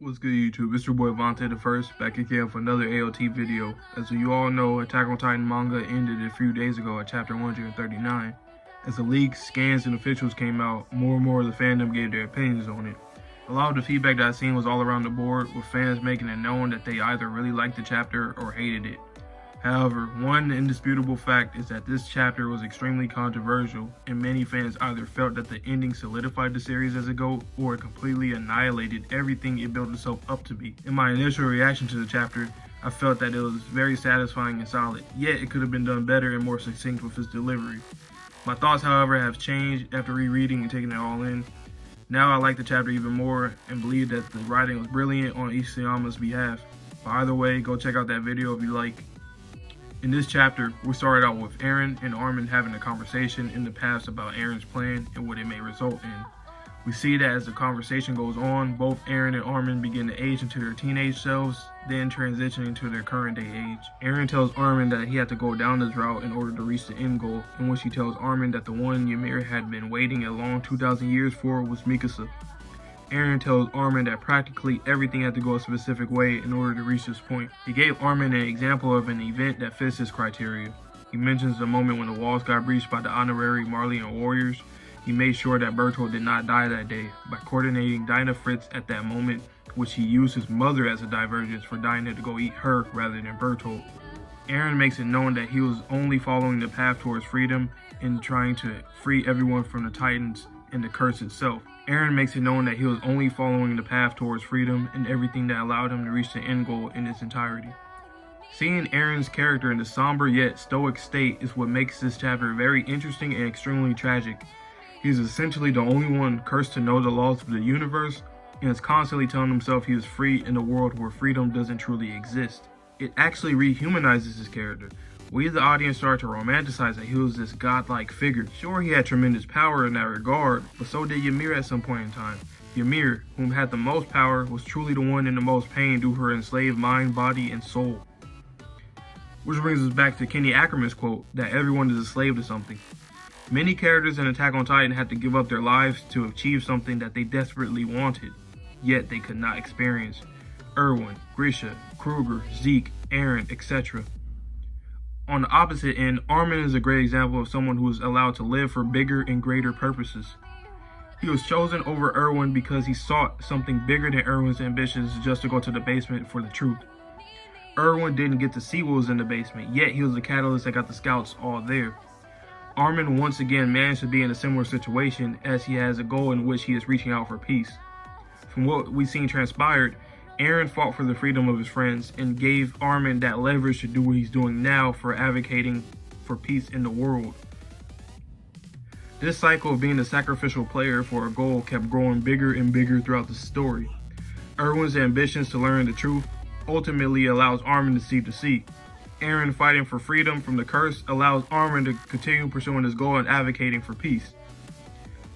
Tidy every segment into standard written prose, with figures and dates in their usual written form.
What's good, YouTube? It's your boy Vontae the First, back again for another AOT video. As you all know, Attack on Titan manga ended a few days ago at chapter 139. As the leaks, scans, and officials came out, more and more of the fandom gave their opinions on it. A lot of the feedback that I seen was all around the board, with fans making it known that they either really liked the chapter or hated it. However, one indisputable fact is that this chapter was extremely controversial, and many fans either felt that the ending solidified the series as a GOAT, or it completely annihilated everything it built itself up to be. In my initial reaction to the chapter, I felt that it was very satisfying and solid, yet it could have been done better and more succinct with its delivery. My thoughts, however, have changed after rereading and taking it all in. Now I like the chapter even more and believe that the writing was brilliant on Isayama's behalf. But either way, go check out that video if you like. In this chapter, we started out with Eren and Armin having a conversation in the past about Eren's plan and what it may result in. We see that as the conversation goes on, both Eren and Armin begin to age into their teenage selves, then transitioning to their current day age. Eren tells Armin that he had to go down this route in order to reach the end goal, in which he tells Armin that the one Ymir had been waiting a long 2,000 years for was Mikasa. Eren tells Armin that practically everything had to go a specific way in order to reach this point. He gave Armin an example of an event that fits his criteria. He mentions the moment when the walls got breached by the honorary Marley and warriors. He made sure that Bertolt did not die that day by coordinating Dinah Fritz at that moment, which he used his mother as a divergence for Dinah to go eat her rather than Bertolt. Eren makes it known that he was only following the path towards freedom and trying to free everyone from the Titans and the curse itself. Eren makes it known that he was only following the path towards freedom and everything that allowed him to reach the end goal in its entirety. Seeing Eren's character in the somber yet stoic state is what makes this chapter very interesting and extremely tragic. He is essentially the only one cursed to know the laws of the universe and is constantly telling himself he is free in a world where freedom doesn't truly exist. It actually rehumanizes his character. We the audience start to romanticize that he was this godlike figure. Sure, he had tremendous power in that regard, but so did Ymir at some point in time. Ymir, whom had the most power, was truly the one in the most pain due to her enslaved mind, body, and soul. Which brings us back to Kenny Ackerman's quote, that everyone is a slave to something. Many characters in Attack on Titan had to give up their lives to achieve something that they desperately wanted, yet they could not experience. Erwin, Grisha, Kruger, Zeke, Eren, etc. On the opposite end, Armin is a great example of someone who was allowed to live for bigger and greater purposes. He was chosen over Erwin because he sought something bigger than Erwin's ambitions just to go to the basement for the truth. Erwin didn't get to see what was in the basement, yet he was the catalyst that got the scouts all there. Armin once again managed to be in a similar situation as he has a goal in which he is reaching out for peace. From what we've seen transpired, Eren fought for the freedom of his friends and gave Armin that leverage to do what he's doing now for advocating for peace in the world. This cycle of being a sacrificial player for a goal kept growing bigger and bigger throughout the story. Erwin's ambitions to learn the truth ultimately allows Armin to see the sea. Eren fighting for freedom from the curse allows Armin to continue pursuing his goal and advocating for peace.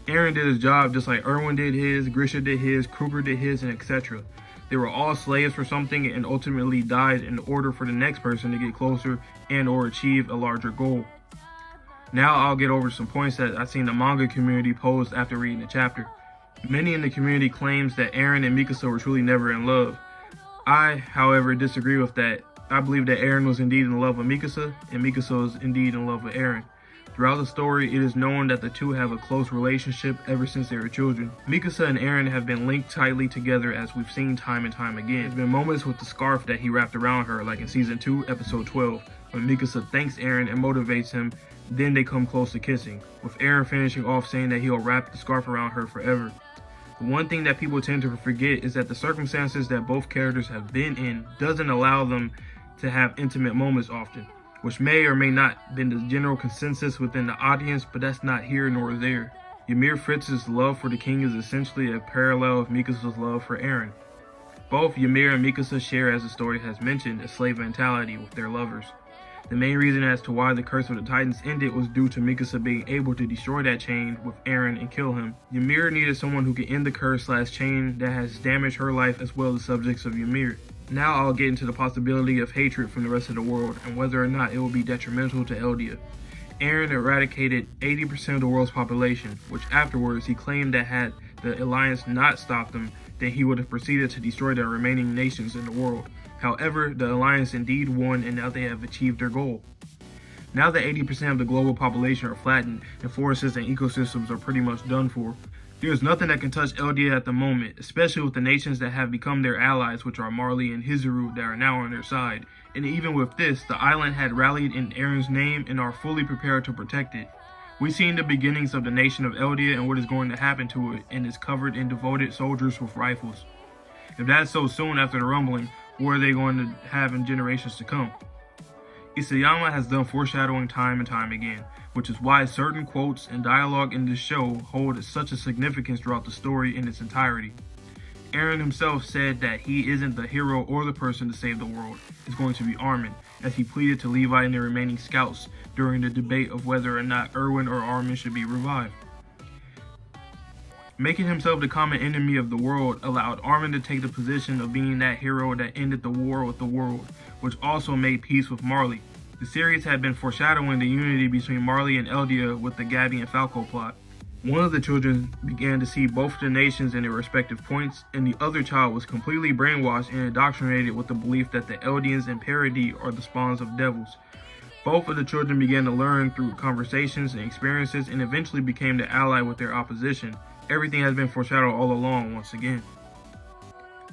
Eren did his job just like Erwin did his, Grisha did his, Kruger did his, and etc. They were all slaves for something and ultimately died in order for the next person to get closer and or achieve a larger goal. Now I'll get over some points that I've seen the manga community post after reading the chapter. Many in the community claims that Eren and Mikasa were truly never in love. I, however, disagree with that. I believe that Eren was indeed in love with Mikasa and Mikasa was indeed in love with Eren. Throughout the story, it is known that the two have a close relationship ever since they were children. Mikasa and Eren have been linked tightly together as we've seen time and time again. There's been moments with the scarf that he wrapped around her, like in Season 2, Episode 12, when Mikasa thanks Eren and motivates him, then they come close to kissing, with Eren finishing off saying that he'll wrap the scarf around her forever. The one thing that people tend to forget is that the circumstances that both characters have been in doesn't allow them to have intimate moments often, which may or may not been the general consensus within the audience, but that's not here nor there. Ymir Fritz's love for the king is essentially a parallel of Mikasa's love for Eren. Both Ymir and Mikasa share, as the story has mentioned, a slave mentality with their lovers. The main reason as to why the Curse of the Titans ended was due to Mikasa being able to destroy that chain with Eren and kill him. Ymir needed someone who could end the curse/chain that has damaged her life as well as subjects of Ymir. Now I'll get into the possibility of hatred from the rest of the world and whether or not it will be detrimental to Eldia. Eren eradicated 80% of the world's population, which afterwards he claimed that had the Alliance not stopped them, then he would have proceeded to destroy the remaining nations in the world. However, the Alliance indeed won, and now they have achieved their goal. Now that 80% of the global population are flattened and forests and ecosystems are pretty much done for, there is nothing that can touch Eldia at the moment, especially with the nations that have become their allies, which are Marley and Historia, that are now on their side. And even with this, the island had rallied in Eren's name and are fully prepared to protect it. We've seen the beginnings of the nation of Eldia and what is going to happen to it, and is covered in devoted soldiers with rifles. If that's so soon after the rumbling, what are they going to have in generations to come? Isayama has done foreshadowing time and time again, which is why certain quotes and dialogue in this show hold such a significance throughout the story in its entirety. Eren himself said that he isn't the hero or the person to save the world. It's going to be Armin, as he pleaded to Levi and the remaining scouts during the debate of whether or not Erwin or Armin should be revived. Making himself the common enemy of the world allowed Armin to take the position of being that hero that ended the war with the world, which also made peace with Marley. The series had been foreshadowing the unity between Marley and Eldia with the Gabby and Falco plot. One of the children began to see both the nations in their respective points, and the other child was completely brainwashed and indoctrinated with the belief that the Eldians and Paradis are the spawns of devils. Both of the children began to learn through conversations and experiences, and eventually became the ally with their opposition. Everything has been foreshadowed all along once again.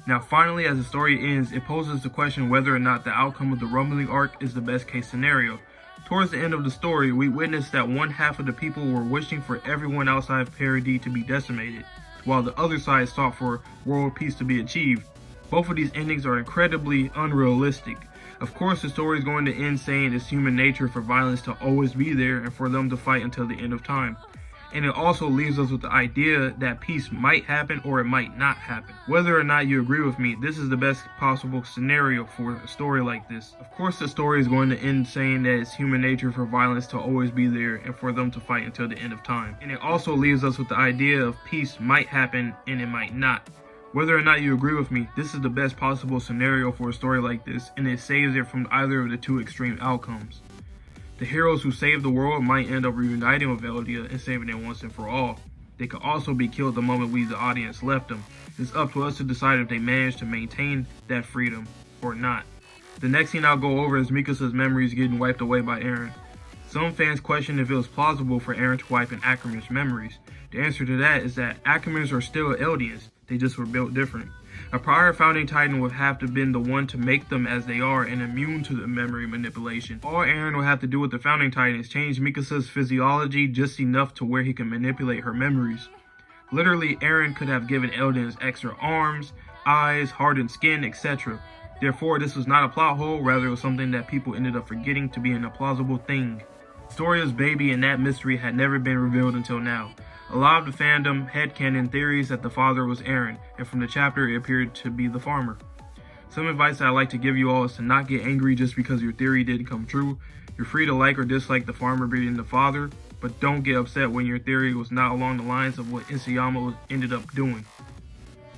Now finally, as the story ends, it poses the question whether or not the outcome of the rumbling arc is the best case scenario. Towards the end of the story, we witnessed that one half of the people were wishing for everyone outside of Paradis to be decimated, while the other side sought for world peace to be achieved. Both of these endings are incredibly unrealistic. Of course, the story is going to end saying it's human nature for violence to always be there and for them to fight until the end of time. And it also leaves us with the idea that peace might happen or it might not happen. Whether or not you agree with me, this is the best possible scenario for a story like this. Of course, the story is going to end saying that it's human nature for violence to always be there and for them to fight until the end of time. And it also leaves us with the idea of peace might happen and it might not. Whether or not you agree with me, this is the best possible scenario for a story like this, and it saves it from either of the two extreme outcomes. The heroes who save the world might end up reuniting with Eldia and saving it once and for all. They could also be killed the moment we, the audience, left them. It's up to us to decide if they manage to maintain that freedom or not. The next scene I'll go over is Mikasa's memories getting wiped away by Eren. Some fans question if it was plausible for Eren to wipe Ackerman's memories. The answer to that is that Ackermans are still Eldians, they just were built different. A prior founding titan would have to have been the one to make them as they are and immune to the memory manipulation. All Eren would have to do with the founding titan is change Mikasa's physiology just enough to where he can manipulate her memories. Literally, Eren could have given Eldians extra arms, eyes, hardened skin, etc. Therefore, this was not a plot hole, rather it was something that people ended up forgetting to be an plausible thing. Historia's baby and that mystery had never been revealed until now. A lot of the fandom headcanon theories that the father was Eren, and from the chapter it appeared to be the farmer. Some advice that I'd like to give you all is to not get angry just because your theory didn't come true. You're free to like or dislike the farmer being the father, but don't get upset when your theory was not along the lines of what Isayama ended up doing.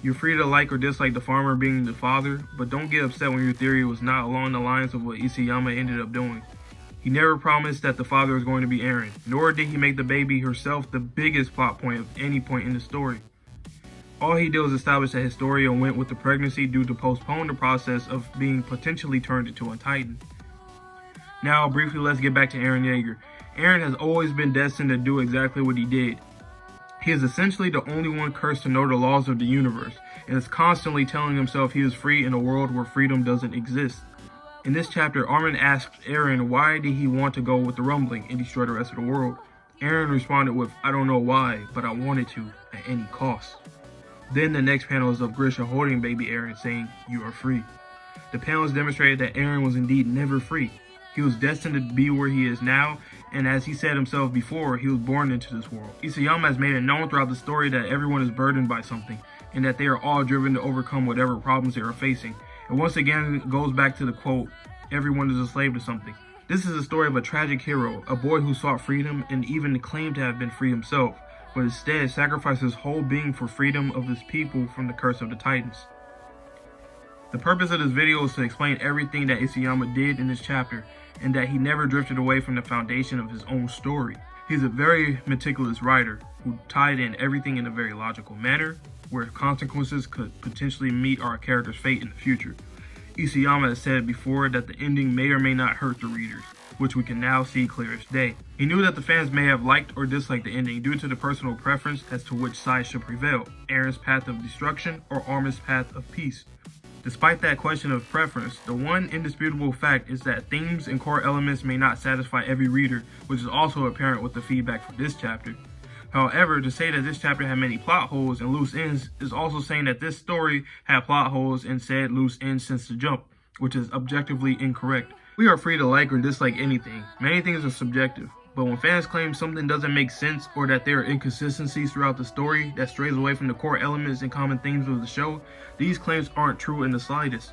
You're free to like or dislike the farmer being the father, but don't get upset when your theory was not along the lines of what Isayama ended up doing. He never promised that the father was going to be Eren, nor did he make the baby herself the biggest plot point of any point in the story. All he did was establish that Historia went with the pregnancy due to postpone the process of being potentially turned into a titan. Now briefly, let's get back to Eren Yeager. Eren has always been destined to do exactly what he did. He is essentially the only one cursed to know the laws of the universe, and is constantly telling himself he is free in a world where freedom doesn't exist. In this chapter, Armin asked Eren why did he want to go with the rumbling and destroy the rest of the world. Eren responded with, "I don't know why, but I wanted to, at any cost." Then the next panel is of Grisha holding baby Eren saying, "You are free." The panels demonstrated that Eren was indeed never free. He was destined to be where he is now, and as he said himself before, he was born into this world. Isayama has made it known throughout the story that everyone is burdened by something, and that they are all driven to overcome whatever problems they are facing. And once again, it goes back to the quote, "Everyone is a slave to something." This is a story of a tragic hero, a boy who sought freedom and even claimed to have been free himself, but instead sacrificed his whole being for freedom of his people from the curse of the Titans. The purpose of this video is to explain everything that Isayama did in this chapter, and that he never drifted away from the foundation of his own story. He's a very meticulous writer. who tied in everything in a very logical manner, where consequences could potentially meet our character's fate in the future. Isayama has said before that the ending may or may not hurt the readers, which we can now see clear as day. He knew that the fans may have liked or disliked the ending due to the personal preference as to which side should prevail, Eren's path of destruction or Armin's path of peace. Despite that question of preference, the one indisputable fact is that themes and core elements may not satisfy every reader, which is also apparent with the feedback for this chapter. However, to say that this chapter had many plot holes and loose ends is also saying that this story had plot holes and said loose ends since the jump, which is objectively incorrect. We are free to like or dislike anything. Many things are subjective, but when fans claim something doesn't make sense or that there are inconsistencies throughout the story that strays away from the core elements and common themes of the show, these claims aren't true in the slightest.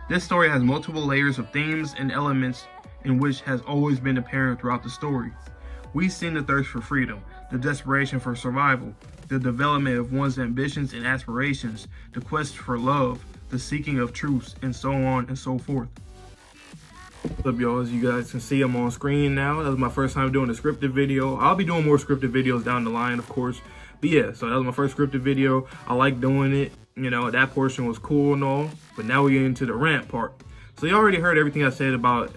This story has multiple layers of themes and elements in which has always been apparent throughout the story. We've seen the thirst for freedom, the desperation for survival, the development of one's ambitions and aspirations, the quest for love, the seeking of truth, and so on and so forth. What's up, y'all? As you guys can see, I'm on screen now. That was my first time doing a scripted video. I'll be doing more scripted videos down the line, of course. But yeah, so that was my first scripted video. I like doing it. You know, that portion was cool and all. But now we get into the rant part. So you already heard everything I said about,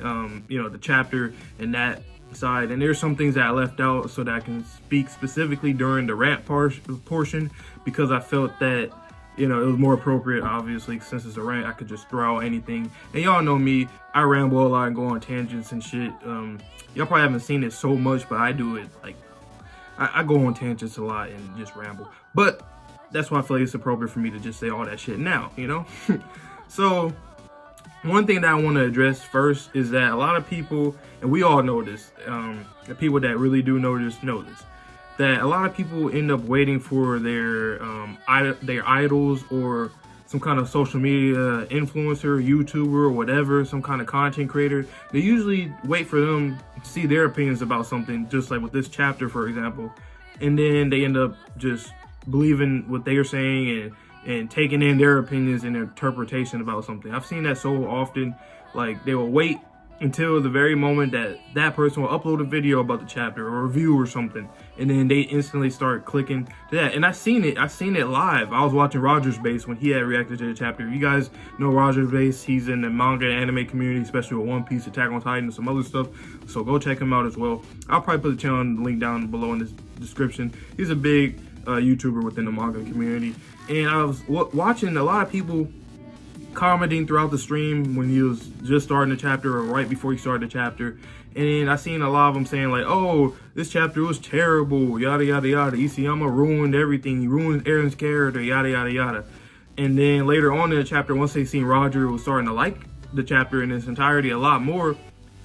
you know, the chapter and that side. And there's some things that I left out so that I can speak specifically during the rant portion, because I felt that, you know, it was more appropriate. Obviously, since it's a rant, I could just throw out anything. And y'all know me, I ramble a lot and go on tangents and shit. Y'all probably haven't seen it so much, but I do it. Like, I go on tangents a lot and just ramble. But that's why I feel like it's appropriate for me to just say all that shit now, you know? So one thing that I want to address first is that a lot of people, and we all know this, the people that really do know this, that a lot of people end up waiting for their idols or some kind of social media influencer, YouTuber, or whatever, some kind of content creator. They usually wait for them to see their opinions about something, just like with this chapter, for example. And then they end up just believing what they are saying and taking in their opinions and their interpretation about something. I've seen that so often. Like, they will wait until the very moment that that person will upload a video about the chapter or a review or something, and then they instantly start clicking to that. And I've seen it live. I was watching Roger's Base when he had reacted to the chapter. You guys know Roger's Base. He's in the manga and anime community, especially with One Piece, Attack on Titan, and some other stuff. So go check him out as well. I'll probably put the channel link down below in the description. He's a big YouTuber within the manga community. And I was watching a lot of people commenting throughout the stream when he was just starting the chapter or right before he started the chapter, and I seen a lot of them saying like, oh, this chapter was terrible, yada yada yada, Isayama ruined everything, he ruined Eren's character, yada yada yada. And then later on in the chapter, once they seen Roger was starting to like the chapter in its entirety a lot more,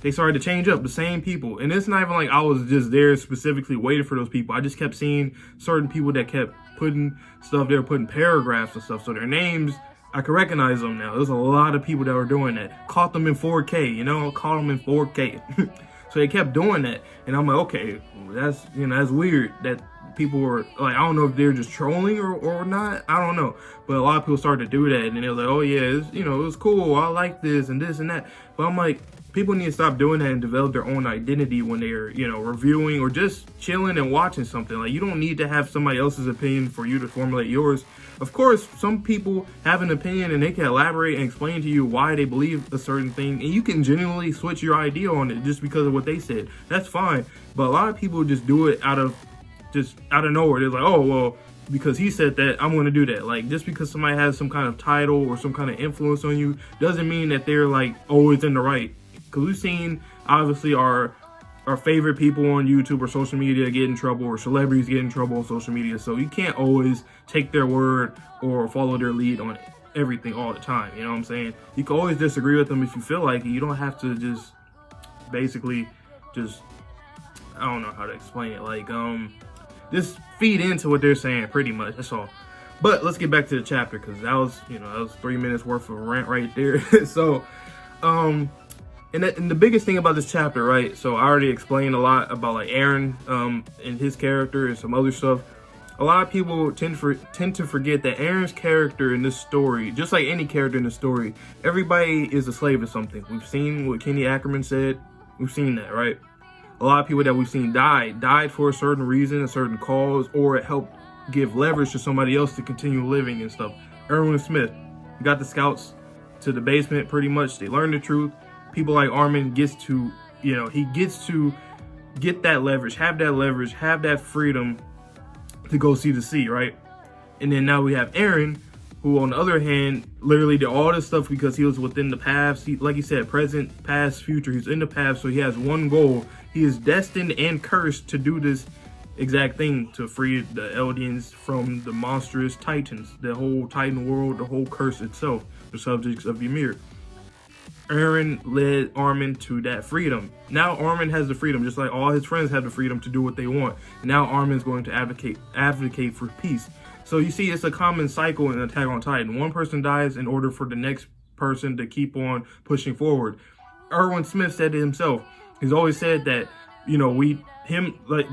they started to change up, the same people. And it's not even like I was just there specifically waiting for those people. I just kept seeing certain people that kept putting stuff, they were putting paragraphs and stuff, so their names, I can recognize them now. There's a lot of people that were doing that. Caught them in 4K, you know, caught them in 4K. So they kept doing that. And I'm like, okay, that's, you know, that's weird that people were like, I don't know if they're just trolling or not. I don't know. But a lot of people started to do that. And they were like, oh yeah, it's, you know, it was cool. I like this and that. But I'm like, people need to stop doing that and develop their own identity when they're, you know, reviewing or just chilling and watching something. Like, you don't need to have somebody else's opinion for you to formulate yours. Of course, some people have an opinion and they can elaborate and explain to you why they believe a certain thing, and you can genuinely switch your idea on it just because of what they said. That's fine. But a lot of people just do it out of nowhere. They're like, oh, well, because he said that, I'm going to do that. Like, just because somebody has some kind of title or some kind of influence on you doesn't mean that they're like always in the right. Because we've seen, obviously, our favorite people on YouTube or social media get in trouble, or celebrities get in trouble on social media. So you can't always take their word or follow their lead on everything all the time. You know what I'm saying? You can always disagree with them if you feel like it. You don't have to just basically just, I don't know how to explain it. Like, just feed into what they're saying, pretty much. That's all. But let's get back to the chapter, because that was, you know, that was 3 minutes worth of rant right there. So, and the biggest thing about this chapter, right? So I already explained a lot about like Eren and his character and some other stuff. A lot of people tend to forget that Eren's character in this story, just like any character in the story, everybody is a slave to something. We've seen what Kenny Ackerman said. We've seen that, right? a lot of people that we've seen died for a certain reason, a certain cause, or it helped give leverage to somebody else to continue living and stuff. Erwin Smith got the scouts to the basement pretty much. They learned the truth. People like Armin gets to, he gets to get that leverage, have that freedom to go see the sea, right? And then now we have Eren, who on the other hand literally did all this stuff because he was within the paths. Like he said, present, past, future. He's in the past, so he has one goal. He is destined and cursed to do this exact thing, to free the Eldians from the monstrous Titans, the whole Titan world, the whole curse itself, the subjects of Ymir. Eren led Armin to that freedom. Now Armin has the freedom, just like all his friends have the freedom to do what they want. And now Armin's going to advocate for peace. So you see, it's a common cycle in Attack on Titan. One person dies in order for the next person to keep on pushing forward. Erwin Smith said it himself. He's always said that,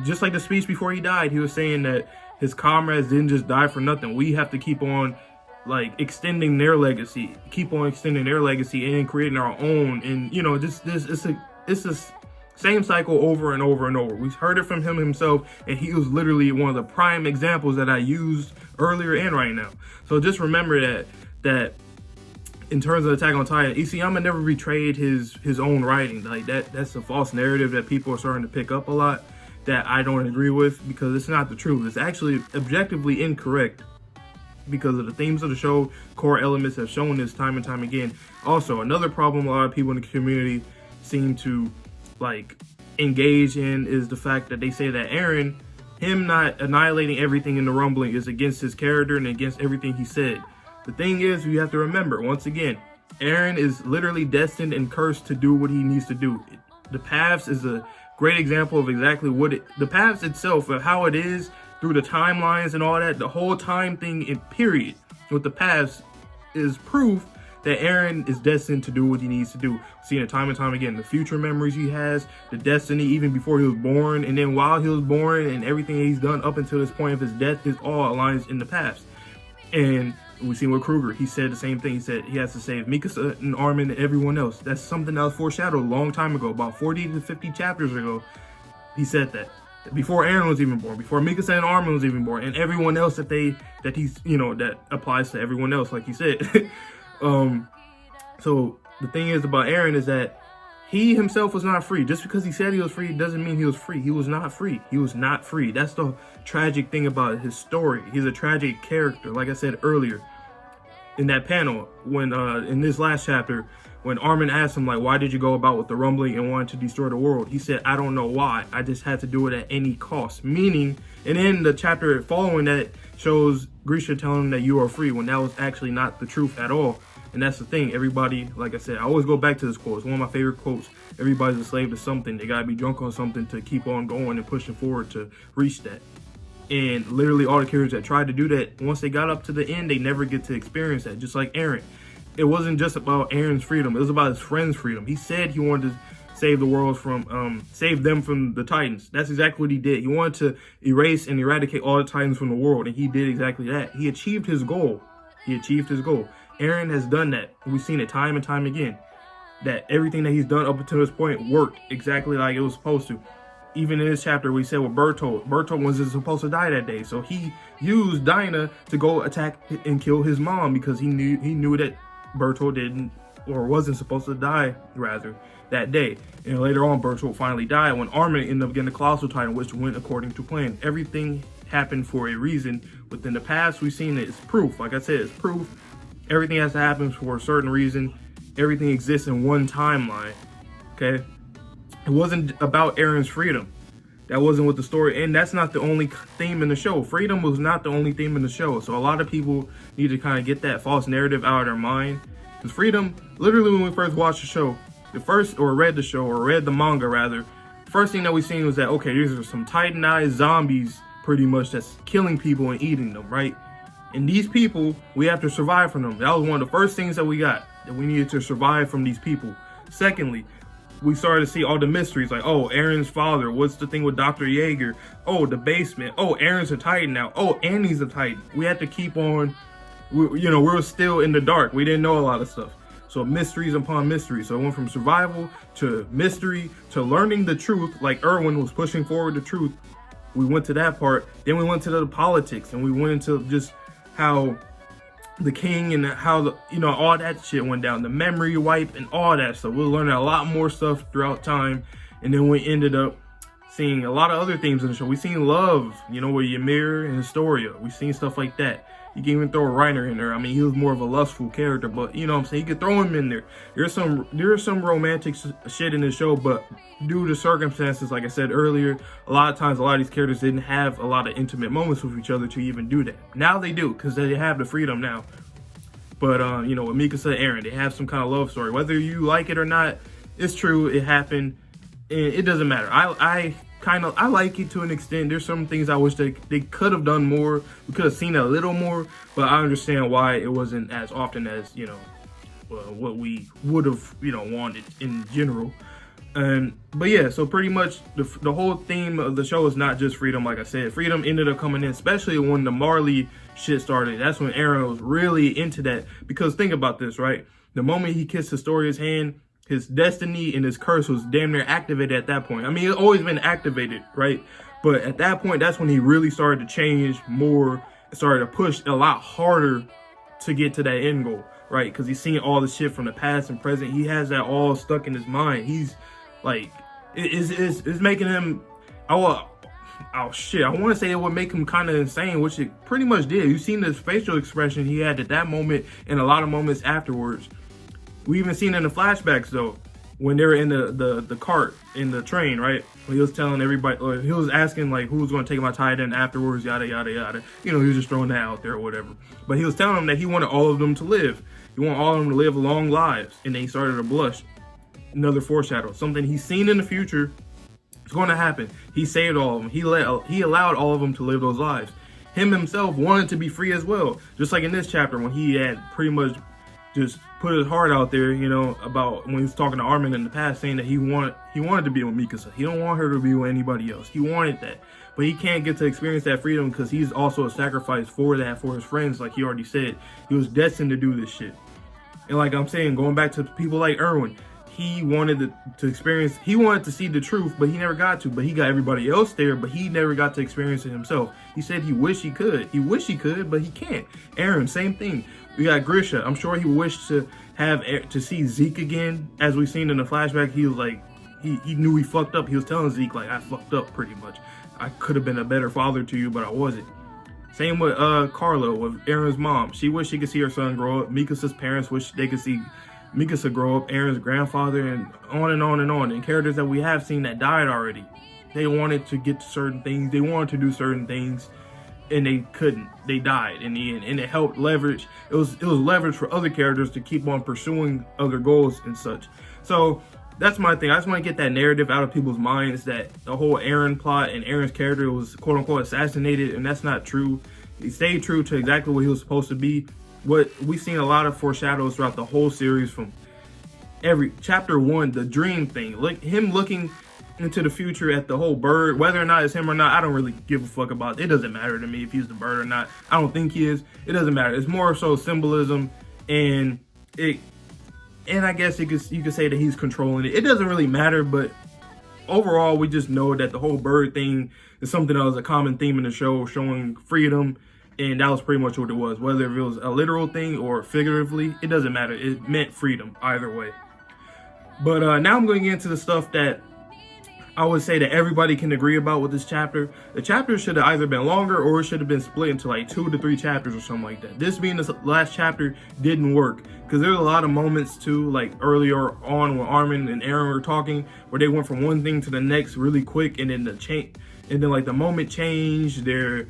just like the speech before he died, he was saying that his comrades didn't just die for nothing. We have to keep on extending their legacy, and creating our own. And it's a same cycle over and over and over. We've heard it from him himself, and he was literally one of the prime examples that I used earlier and right now. So just remember that in terms of Attack on Titan, Isayama never betrayed his own writing. Like that's a false narrative that people are starting to pick up a lot, that I don't agree with, because it's not the truth. It's actually objectively incorrect because of the themes of the show. Core elements have shown this time and time again. Also, another problem a lot of people in the community seem to engage in is the fact that they say that Eren, him not annihilating everything in the rumbling, is against his character and against everything he said. The thing is, you have to remember, once again, Eren is literally destined and cursed to do what he needs to do. The Paths is a great example of exactly the Paths itself, of how it is through the timelines and all that. The whole time thing in period with the Paths is proof that Eren is destined to do what he needs to do. Seeing it time and time again, the future memories he has, the destiny even before he was born, and then while he was born, and everything he's done up until this point of his death is all aligns in the past. And we seen with Kruger, he said the same thing. He said he has to save Mikasa and Armin and everyone else. That's something that was foreshadowed a long time ago, about 40 to 50 chapters ago. He said that before Eren was even born, before Mikasa and Armin was even born, and everyone else that applies to everyone else, like he said. So the thing is about Eren is that he himself was not free. Just because he said he was free doesn't mean he was free. He was not free. He was not free. That's the tragic thing about his story. He's a tragic character. Like I said earlier in that panel, when in this last chapter, when Armin asked him, why did you go about with the rumbling and wanted to destroy the world? He said, I don't know why. I just had to do it at any cost. Meaning, and then the chapter following that shows Grisha telling him that you are free, when that was actually not the truth at all. And that's the thing. Everybody, like I said, I always go back to this quote. It's one of my favorite quotes. Everybody's a slave to something. They gotta be drunk on something to keep on going and pushing forward to reach that. And literally all the characters that tried to do that, once they got up to the end, they never get to experience that. Just like Eren. It wasn't just about Eren's freedom. It was about his friend's freedom. He said he wanted to save the world from, save them from the Titans. That's exactly what he did. He wanted to erase and eradicate all the Titans from the world. And he did exactly that. He achieved his goal. Eren has done that. We've seen it time and time again. That everything that he's done up until this point worked exactly like it was supposed to. Even in this chapter, we said with Bertolt wasn't supposed to die that day. So he used Dinah to go attack and kill his mom because he knew that Bertolt didn't, or wasn't supposed to die, rather, that day. And later on, Bertolt finally died when Armin ended up getting the Colossal Titan, which went according to plan. Everything happened for a reason. Within the past, we've seen it. It's proof. Like I said, it's proof. Everything has to happen for a certain reason. Everything exists in one timeline. Okay? It wasn't about Eren's freedom. That wasn't what the story, and that's not the only theme in the show. Freedom was not the only theme in the show. So a lot of people need to kind of get that false narrative out of their mind. Because freedom, literally when we first watched the show, read the manga rather, first thing that we seen was that, okay, these are some titanized zombies pretty much that's killing people and eating them, right? And these people, we have to survive from them. That was one of the first things that we got, that we needed to survive from these people. Secondly, we started to see all the mysteries, like, oh, Eren's father, what's the thing with Dr. Jaeger? Oh, the basement. Oh, Eren's a Titan now. Oh, Annie's a Titan. We had to keep on, we were still in the dark. We didn't know a lot of stuff. So mysteries upon mystery. So it went from survival to mystery to learning the truth, like Erwin was pushing forward the truth. We went to that part. Then we went to the politics, and we went into just how the king and how all that shit went down, the memory wipe and all that stuff. We're learning a lot more stuff throughout time, and then we ended up seeing a lot of other themes in the show. We seen love, with Ymir and Historia. We seen stuff like that. You can even throw a Reiner in there. I mean, he was more of a lustful character, but you know what I'm saying? You could throw him in there. There's some romantic shit in the show, but due to circumstances, like I said earlier, a lot of times a lot of these characters didn't have a lot of intimate moments with each other to even do that. Now they do, because they have the freedom now. But with Mikasa and Eren, they have some kind of love story. Whether you like it or not, it's true. It happened. And it doesn't matter. I like it to an extent. There's some things I wish they could have done more. We could have seen a little more, but I understand why it wasn't as often as what we would have wanted in general. But yeah, so pretty much the whole theme of the show is not just freedom. Like I said, freedom ended up coming in, especially when the Marley shit started. That's when Eren was really into that, because think about this, right? The moment he kissed Historia's hand, his destiny and his curse was damn near activated at that point. I mean, it's always been activated, right? But at that point, that's when he really started to change more, started to push a lot harder to get to that end goal, right? Because he's seen all the shit from the past and present. He has that all stuck in his mind. He's like, it's making him, oh shit, I want to say it would make him kind of insane, which it pretty much did. You've seen the facial expression he had at that moment and a lot of moments afterwards. We even seen in the flashbacks though, when they were in the cart in the train, right? When he was telling everybody, or he was asking like who's going to take my tie-in afterwards, yada yada yada. He was just throwing that out there or whatever. But he was telling them that he wanted all of them to live. He wanted all of them to live long lives, and then he started to blush. Another foreshadow, something he's seen in the future. It's going to happen. He saved all of them. He allowed all of them to live those lives. Him himself wanted to be free as well, just like in this chapter when he had pretty much just put his heart out there, about when he was talking to Armin in the past, saying that he wanted to be with Mikasa. He don't want her to be with anybody else. He wanted that, but he can't get to experience that freedom because he's also a sacrifice for his friends. Like he already said, he was destined to do this shit. And like I'm saying, going back to people like Erwin, he wanted to experience, he wanted to see the truth, but he never got to. But he got everybody else there, but he never got to experience it himself. He said he wished he could. He wished he could, but he can't. Eren, same thing. We got Grisha. I'm sure he wished to see Zeke again. As we've seen in the flashback, he was like, he knew he fucked up. He was telling Zeke, like, I fucked up pretty much. I could have been a better father to you, but I wasn't. Same with Carla, with Eren's mom. She wished she could see her son grow up. Mikasa's parents wish they could see Mikasa grow up, Eren's grandfather, and on and on and on. And characters that we have seen that died already. They wanted to get to certain things. They wanted to do certain things, and they couldn't. They died in the end, and it helped leverage. It was leverage for other characters to keep on pursuing other goals and such. So that's my thing. I just want to get that narrative out of people's minds that the whole Eren plot and Eren's character was quote unquote assassinated, and that's not true. He stayed true to exactly what he was supposed to be. What we've seen a lot of foreshadows throughout the whole series, from every chapter 1, the dream thing, like him looking into the future at the whole bird, whether or not it's him or not, I don't really give a fuck about it. It doesn't matter to me if he's the bird or not. I don't think he is. It doesn't matter. It's more so symbolism, and I guess you could say that he's controlling it. It doesn't really matter, but overall, we just know that the whole bird thing is something that was a common theme in the show, showing freedom. And that was pretty much what it was. Whether it was a literal thing or figuratively, it doesn't matter. It meant freedom either way. But now I'm going to get into the stuff that I would say that everybody can agree about with this chapter. The chapter should have either been longer, or it should have been split into like 2 to 3 chapters or something like that. This being the last chapter didn't work, because there's a lot of moments too, like earlier on when Armin and Eren were talking, where they went from one thing to the next really quick, and then like the moment changed, their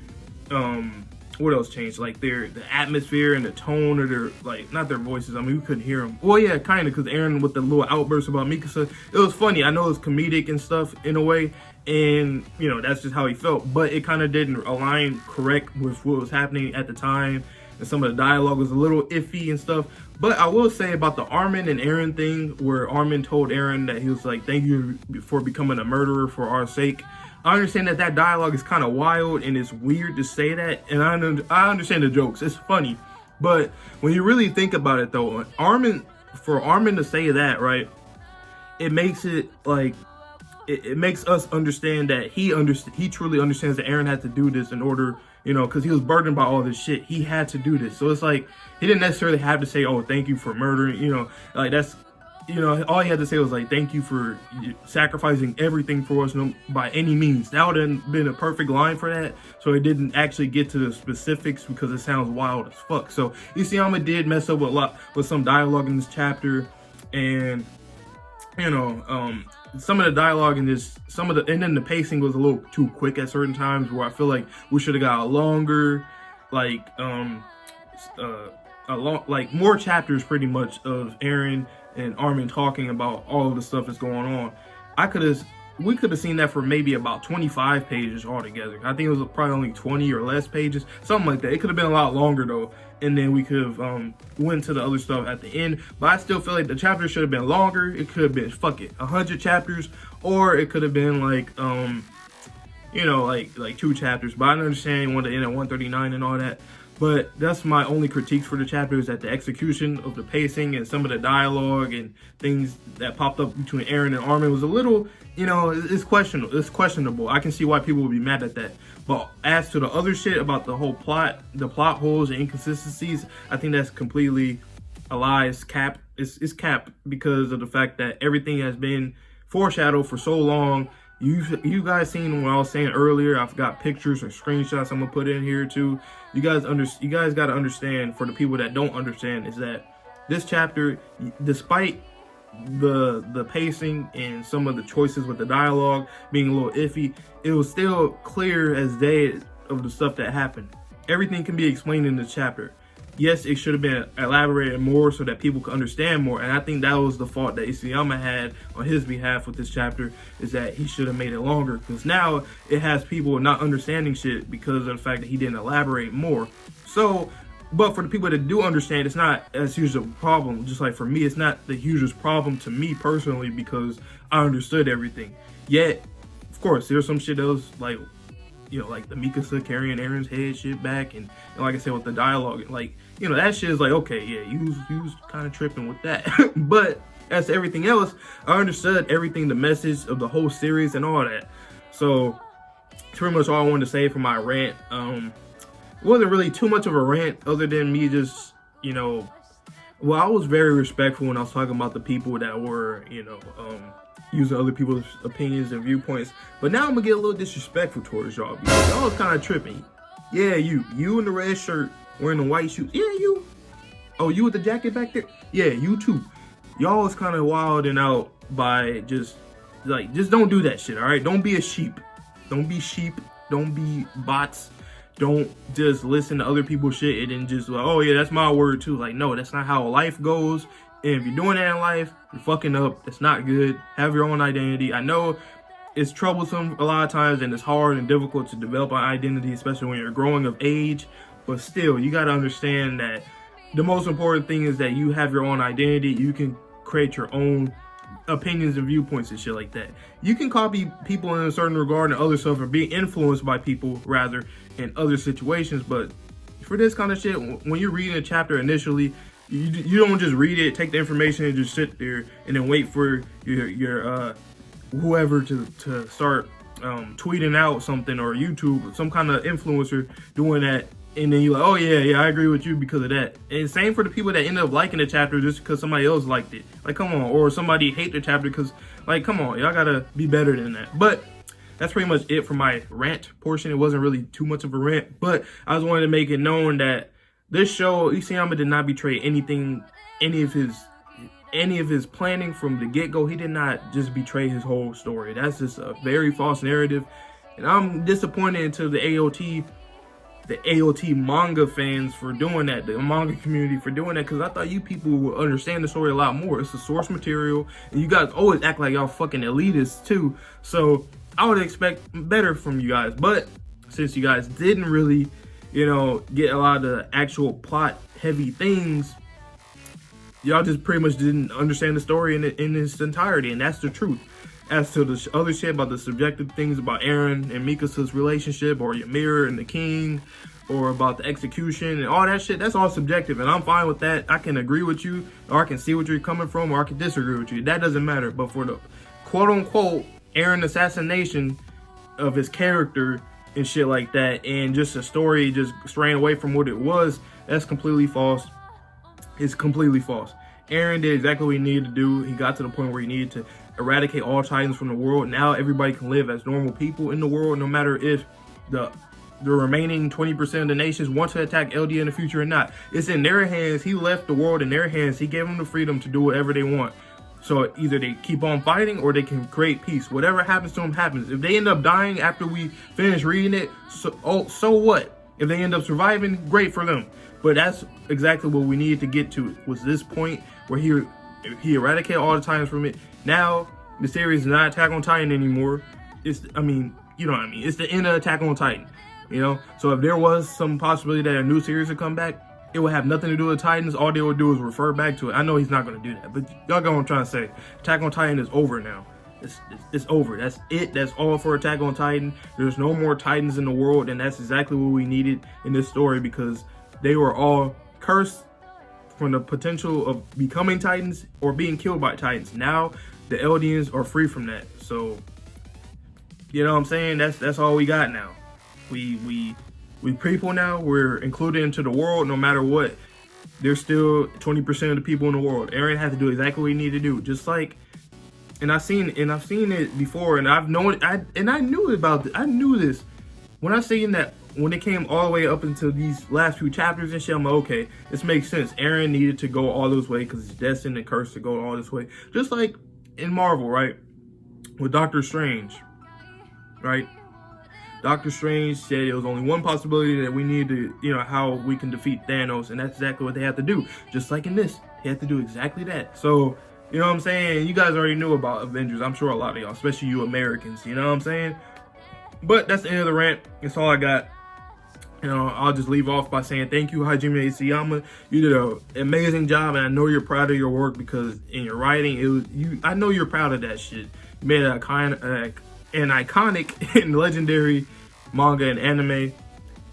what else changed? Like the atmosphere and the tone of their, like, not their voices. I mean, we couldn't hear them. Well, yeah, kind of, because Eren with the little outburst about Mikasa, it was funny. I know it's comedic and stuff in a way, and that's just how he felt. But it kind of didn't align correct with what was happening at the time, and some of the dialogue was a little iffy and stuff. But I will say about the Armin and Eren thing, where Armin told Eren that he was like, "Thank you for becoming a murderer for our sake." I understand that dialogue is kind of wild and it's weird to say that, and I understand the jokes. It's funny, but when you really think about it though, Armin for Armin to say that, right, it makes it like, it makes us understand that he truly understands that Eren had to do this in order, you know, because he was burdened by all this shit. He had to do this. So it's like, he didn't necessarily have to say, oh, thank you for murdering, you know, like that's, you know, all he had to say was like, thank you for sacrificing everything for us, no, by any means. That would have been a perfect line for that. So it didn't actually get to the specifics because it sounds wild as fuck. So Isayama did mess up with some dialogue in this chapter, and you know, some of the dialogue in this, and then the pacing was a little too quick at certain times, where I feel like we should have got a longer, like, more chapters pretty much of Eren and Armin talking about all of the stuff that's going on. We could have seen that for maybe about 25 pages altogether. I think it was probably only 20 or less pages, something like that. It could have been a lot longer though, and then we could have went to the other stuff at the end. But I still feel like the chapter should have been longer. It could have been 100 chapters, or it could have been like you know, like 2 chapters. But I understand you want to end at 139 and all that. But that's my only critiques for the chapter, is that the execution of the pacing and some of the dialogue and things that popped up between Eren and Armin was a little, you know, it's questionable. It's questionable. I can see why people would be mad at that. But as to the other shit about the whole plot, the plot holes and inconsistencies, I think that's completely a lie. It's cap. It's cap because of the fact that everything has been foreshadowed for so long. You guys seen what I was saying earlier. I've got pictures or screenshots I'm gonna put in here too. You guys got to understand, for the people that don't understand, is that this chapter, despite the pacing and some of the choices with the dialogue being a little iffy, it was still clear as day of the stuff that happened. Everything can be explained in this chapter. Yes, it should have been elaborated more so that people could understand more, and I think that was the fault that Isayama had on his behalf with this chapter, is that he should have made it longer, because now it has people not understanding shit because of the fact that he didn't elaborate more. So, but for the people that do understand, it's not as huge a problem. Just like for me, it's not the hugest problem to me personally, because I understood everything. Yet, of course, there's some shit that was like, you know, like the Mikasa carrying Eren's head shit back, and like I said, with the dialogue, like, you know, that shit is like, okay, yeah, you was kind of tripping with that. But as to everything else, I understood everything, the message of the whole series and all that. So it's pretty much all I wanted to say for my rant. It wasn't really too much of a rant, other than me just, you know, well, I was very respectful when I was talking about the people that were, you know, using other people's opinions and viewpoints. But now I'm gonna get a little disrespectful towards y'all, because y'all was kind of tripping. Yeah, you in the red shirt wearing the white shoes. Yeah, you. Oh, you with the jacket back there? Yeah, you too. Y'all was kind of wilding out by just don't do that shit, all right? Don't be a sheep. Don't be sheep. Don't be bots. Don't just listen to other people's shit and then just like, oh yeah, that's my word too. Like, no, that's not how life goes. And if you're doing that in life, you're fucking up. That's not good. Have your own identity. I know it's troublesome a lot of times, and it's hard and difficult to develop an identity, especially when you're growing of age. But still, you got to understand that the most important thing is that you have your own identity. You can create your own opinions and viewpoints and shit like that. You can copy people in a certain regard and other stuff, or be influenced by people rather in other situations. But for this kind of shit, when you're reading a chapter initially, you don't just read it, take the information, and just sit there and then wait for your whoever to start tweeting out something, or YouTube, some kind of influencer doing that, and then you're like, oh yeah, I agree with you because of that. And same for the people that end up liking the chapter just because somebody else liked it. Like, come on. Or somebody hate the chapter because, like, come on, y'all gotta be better than that. But that's pretty much it for my rant portion. It wasn't really too much of a rant, but I just wanted to make it known that this show, Isayama did not betray anything, any of his planning from the get-go. He did not just betray his whole story. That's just a very false narrative. And I'm disappointed into the AOT manga fans for doing that, the manga community for doing that, because I thought you people would understand the story a lot more. It's the source material, and you guys always act like y'all fucking elitists too. So I would expect better from you guys. But since you guys didn't really, you know, get a lot of the actual plot heavy things, y'all just pretty much didn't understand the story in its entirety, and that's the truth. as to the other shit about the subjective things about Eren and Mikasa's relationship, or Ymir and the king, or about the execution and all that shit, that's all subjective, and I'm fine with that. I can agree with you, or I can see what you're coming from, or I can disagree with you. That doesn't matter. But for the quote-unquote Eren assassination of his character and shit like that, and just a story just straying away from what it was, that's completely false. It's completely false. Eren did exactly what he needed to do. He got to the point where he needed to eradicate all Titans from the world. Now everybody can live as normal people in the world, no matter if the remaining 20% of the nations want to attack Eldia in the future or not. It's in their hands. He left the world in their hands. He gave them the freedom to do whatever they want. So either they keep on fighting or they can create peace. Whatever happens to them happens. If they end up dying after we finish reading it, so what? If they end up surviving, great for them. But that's exactly what we needed to get to, was this point where he eradicated all the Titans from it. Now the series is not Attack on Titan anymore. It's, I mean, you know what I mean. It's the end of Attack on Titan. You know, so if there was some possibility that a new series would come back, it would have nothing to do with Titans. All they would do is refer back to it. I know he's not going to do that, but y'all get what I'm trying to say. Attack on Titan is over now. It's over. That's it. That's all for Attack on Titan. There's no more Titans in the world, and that's exactly what we needed in this story, because they were all cursed from the potential of becoming Titans or being killed by Titans. Now the Eldians are free from that. So, you know what I'm saying? That's all we got now. We people now, we're included into the world no matter what. There's still 20% of the people in the world. Eren had to do exactly what he needed to do. Just like, and I've seen it before, and I've known it, I knew about it. I knew this. When I seen that, when it came all the way up into these last few chapters and shit, I'm like, okay, this makes sense. Eren needed to go all this way because he's destined and cursed to go all this way. Just like in Marvel, right? With Doctor Strange, right? Dr. Strange said it was only one possibility that we need to, you know, how we can defeat Thanos, and that's exactly what they have to do. Just like in this, they have to do exactly that. So, you know what I'm saying? You guys already knew about Avengers. I'm sure a lot of y'all, especially you Americans, you know what I'm saying? But that's the end of the rant. That's all I got. You know, I'll just leave off by saying thank you, Hajime Isayama. You did an amazing job, and I know you're proud of your work, because in your writing, I know you're proud of that shit. You made an iconic and legendary manga and anime,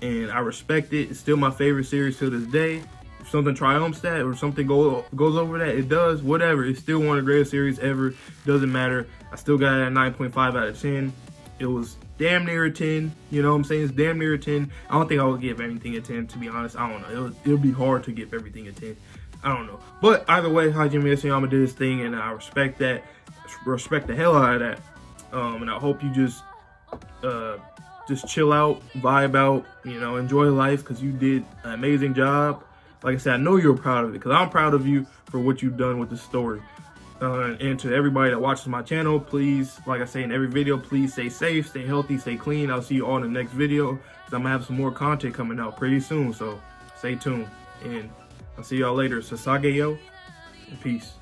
and I respect it. It's still my favorite series to this day. If something triumphs that, or something goes over that, it does, whatever. It's still one of the greatest series ever. Doesn't matter. I still got it at 9.5 out of 10. It was damn near a 10. You know what I'm saying? It's damn near a 10. I don't think I would give everything a 10, to be honest. I don't know. It'll be hard to give everything a 10. I don't know. But either way, Hajime Isayama did his thing, and I respect that. Respect the hell out of that. And I hope you just chill out, vibe out, you know, enjoy life, because you did an amazing job. Like I said, I know you're proud of it, because I'm proud of you for what you've done with the story. And to everybody that watches my channel, please, like I say in every video, please stay safe, stay healthy, stay clean. I'll see you all in the next video, because I'm going to have some more content coming out pretty soon. So stay tuned, and I'll see y'all later. Sasage yo, and peace.